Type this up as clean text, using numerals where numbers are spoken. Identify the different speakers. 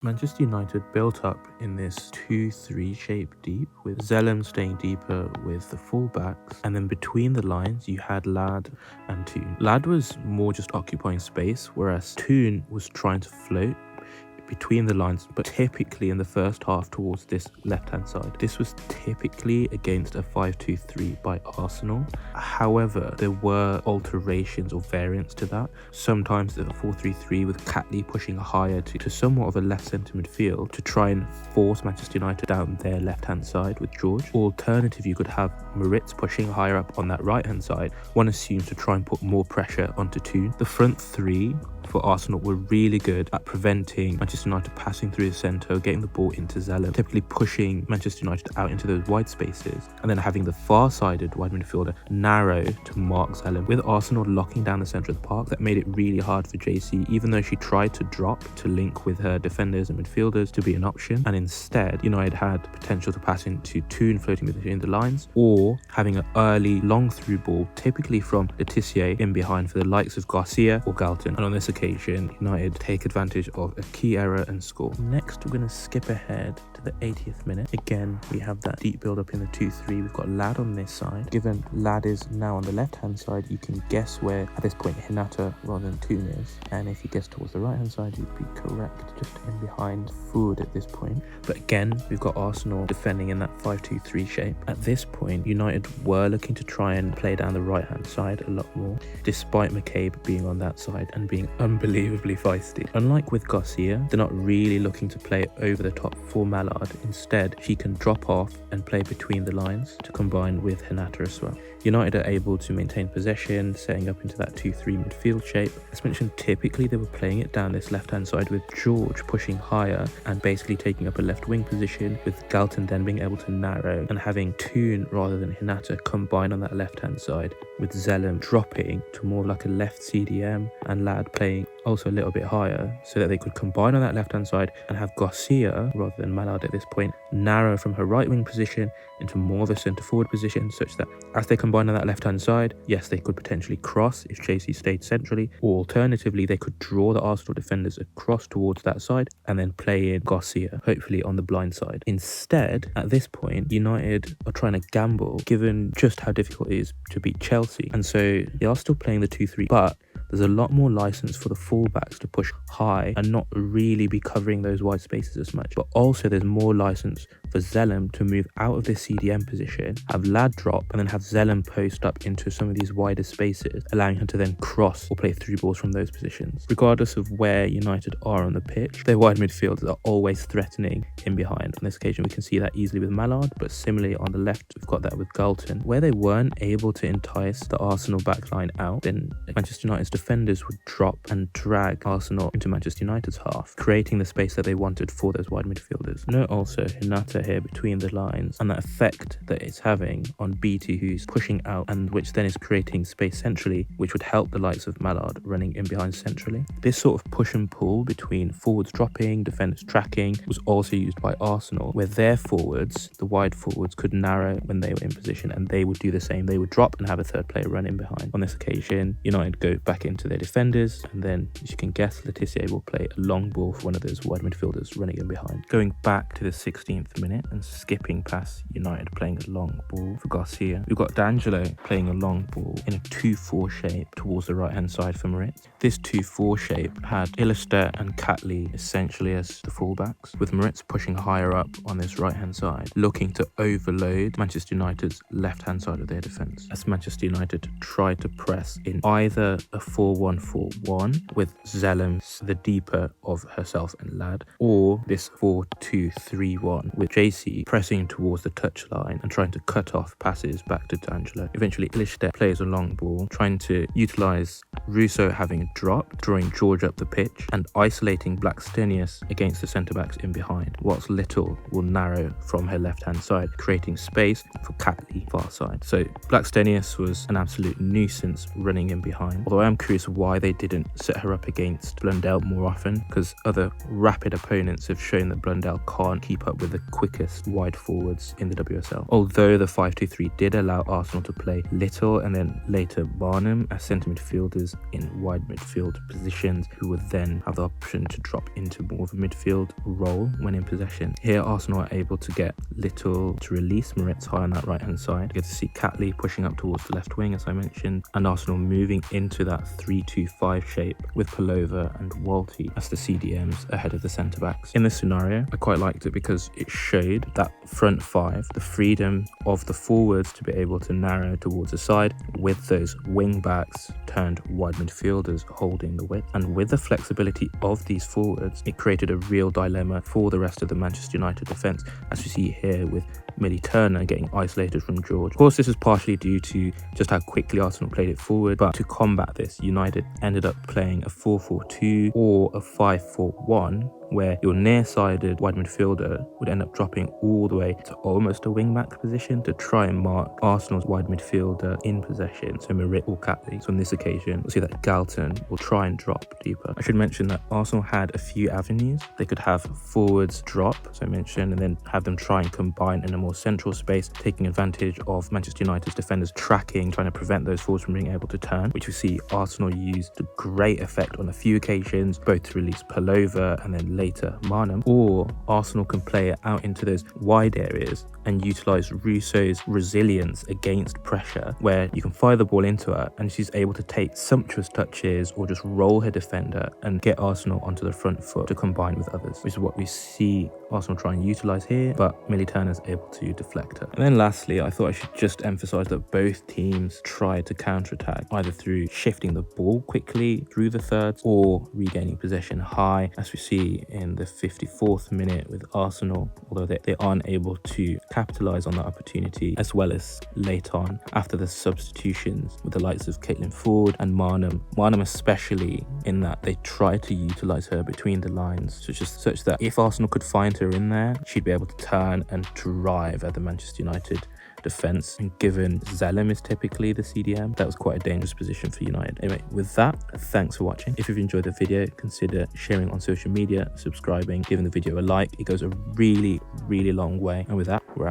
Speaker 1: Manchester United built up in this 2-3 shape deep, with Zellum staying deeper with the fullbacks, and then between the lines you had Lad and Toon. Lad was more just occupying space, whereas Toon was trying to float between the lines, but typically in the first half towards this left-hand side. This was typically against a 5-2-3 by Arsenal. However, there were alterations or variants to that. Sometimes the 4-3-3 with Catley pushing higher to somewhat of a left centre midfield to try and force Manchester United down their left-hand side with George. Alternative, you could have Moritz pushing higher up on that right-hand side. One assumes to try and put more pressure onto Toon. The front three for Arsenal were really good at preventing Manchester United passing through the centre, getting the ball into Zellum, typically pushing Manchester United out into those wide spaces, and then having the far-sided wide midfielder narrow to mark Zellum. With Arsenal locking down the centre of the park, that made it really hard for JC, even though she tried to drop to link with her defenders and midfielders to be an option, and instead United had potential to pass into Toon floating between the lines, or having an early long through ball, typically from Letizia in behind for the likes of Garcia or Galton. And on this occasion, United take advantage of a key error and score. Next, we're going to skip ahead to the 80th minute. Again, we have that deep build up in the 2-3. We've got Lad on this side. Given Lad is now on the left hand side, you can guess where at this point Hinata rather than Toon is, and if you guess towards the right hand side, you'd be correct, just in behind Food at this point. But again, we've got Arsenal defending in that 5-2-3 shape. At this point, United were looking to try and play down the right hand side a lot more, despite McCabe being on that side and being unbelievably feisty. Unlike with Garcia, they're not really looking to play over the top for Mallard. Instead, she can drop off and play between the lines to combine with Hinata as well. United are able to maintain possession, setting up into that 2-3 midfield shape. As mentioned, typically they were playing it down this left-hand side with George pushing higher and basically taking up a left wing position, with Galton then being able to narrow and having Toon rather than Hinata combine on that left-hand side, with Zellum dropping to more like a left CDM and Lad playing also a little bit higher, so that they could combine on that left-hand side and have Garcia rather than Mallard at this point narrow from her right wing position into more of a centre forward position, such that as they combine on that left-hand side, yes, they could potentially cross if JC stayed centrally, or alternatively they could draw the Arsenal defenders across towards that side and then play in Garcia, hopefully on the blind side. Instead, at this point, United are trying to gamble, given just how difficult it is to beat Chelsea, and so they are still playing the 2-3, but there's a lot more license for the fullbacks to push high and not really be covering those wide spaces as much. But also there's more license for Zellum to move out of this CDM position, have Lad drop, and then have Zellum post up into some of these wider spaces, allowing her to then cross or play through balls from those positions. Regardless of where United are on the pitch, their wide midfielders are always threatening in behind. On this occasion, we can see that easily with Mallard, but similarly on the left, we've got that with Galton. Where they weren't able to entice the Arsenal backline out, then Manchester United's defenders would drop and drag Arsenal into Manchester United's half, creating the space that they wanted for those wide midfielders. Note also Hinata here between the lines and that effect that it's having on BT, who's pushing out and which then is creating space centrally, which would help the likes of Mallard running in behind centrally. This sort of push and pull between forwards dropping, defenders tracking, was also used by Arsenal, where their forwards, the wide forwards, could narrow when they were in position, and they would do the same. They would drop and have a third player run in behind. On this occasion, United go back into their defenders, and then, as you can guess, Letizia will play a long ball for one of those wide midfielders running in behind. Going back to the 16th minute and skipping past United playing a long ball for Garcia, we've got D'Angelo playing a long ball in a 2-4 shape towards the right hand side for Moritz. This 2-4 shape had Illister and Catley essentially as the fullbacks, with Moritz pushing higher up on this right hand side, looking to overload Manchester United's left hand side of their defence, as Manchester United tried to press in either a 4-1-4-1 with Zellum the deeper of herself and Lad, or this 4-2-3-1 with JC pressing towards the touchline and trying to cut off passes back to D'Angelo. Eventually, Illister plays a long ball, trying to utilise Russo having a drop, drawing George up the pitch and isolating Blackstenius against the centre-backs in behind, whilst Little will narrow from her left-hand side, creating space for Catley far side. So Blackstenius was an absolute nuisance running in behind, although I am curious why they didn't set her up against Blundell more often, because other rapid opponents have shown that Blundell can't keep up with the quickest wide forwards in the WSL. Although the 5-2-3 did allow Arsenal to play Little and then later Barnum as centre midfielders in wide midfield positions, who would then have the option to drop into more of a midfield role when in possession. Here Arsenal are able to get Little to release Moritz high on that right hand side. You get to see Catley pushing up towards the left wing, as I mentioned, and Arsenal moving into that 3-2-5 shape with Palova and Walty as the CDMs ahead of the centre backs. In this scenario, I quite liked it because it showed that front five the freedom of the forwards to be able to narrow towards the side, with those wing backs turned wide midfielders holding the width. And with the flexibility of these forwards, it created a real dilemma for the rest of the Manchester United defence, as we see here with Millie Turner getting isolated from George. Of course, this is partially due to just how quickly Arsenal played it forward, but to combat this, United ended up playing a 4-4-2 or a 5-4-1, where your near-sided wide midfielder would end up dropping all the way to almost a wing-back position to try and mark Arsenal's wide midfielder in possession, so Moritz or Catley. So on this occasion, we'll see that Galton will try and drop deeper. I should mention that Arsenal had a few avenues. They could have forwards drop, so I mentioned, and then have them try and combine in a more central space, taking advantage of Manchester United's defenders tracking, trying to prevent those forwards from being able to turn, which we see Arsenal used to great effect on a few occasions, both to release Palova and then later Marnham. Or Arsenal can play it out into those wide areas and utilize Russo's resilience against pressure, where you can fire the ball into her and she's able to take sumptuous touches or just roll her defender and get Arsenal onto the front foot to combine with others, which is what we see Arsenal try and utilize here, but Millie Turner's able to deflect her. And then lastly, I thought I should just emphasize that both teams tried to counterattack either through shifting the ball quickly through the thirds or regaining possession high, as we see in the 54th minute with Arsenal, although they aren't able to capitalize on that opportunity, as well as late on after the substitutions with the likes of Caitlin Ford and Marnham especially, in that they tried to utilize her between the lines, such that if Arsenal could find her in there, she'd be able to turn and drive at the Manchester United defense. And given Zellem is typically the CDM, that was quite a dangerous position for United. Anyway, with that, thanks for watching. If you've enjoyed the video, consider sharing on social media, subscribing, giving the video a like. It goes a really long way. And with that, we're out.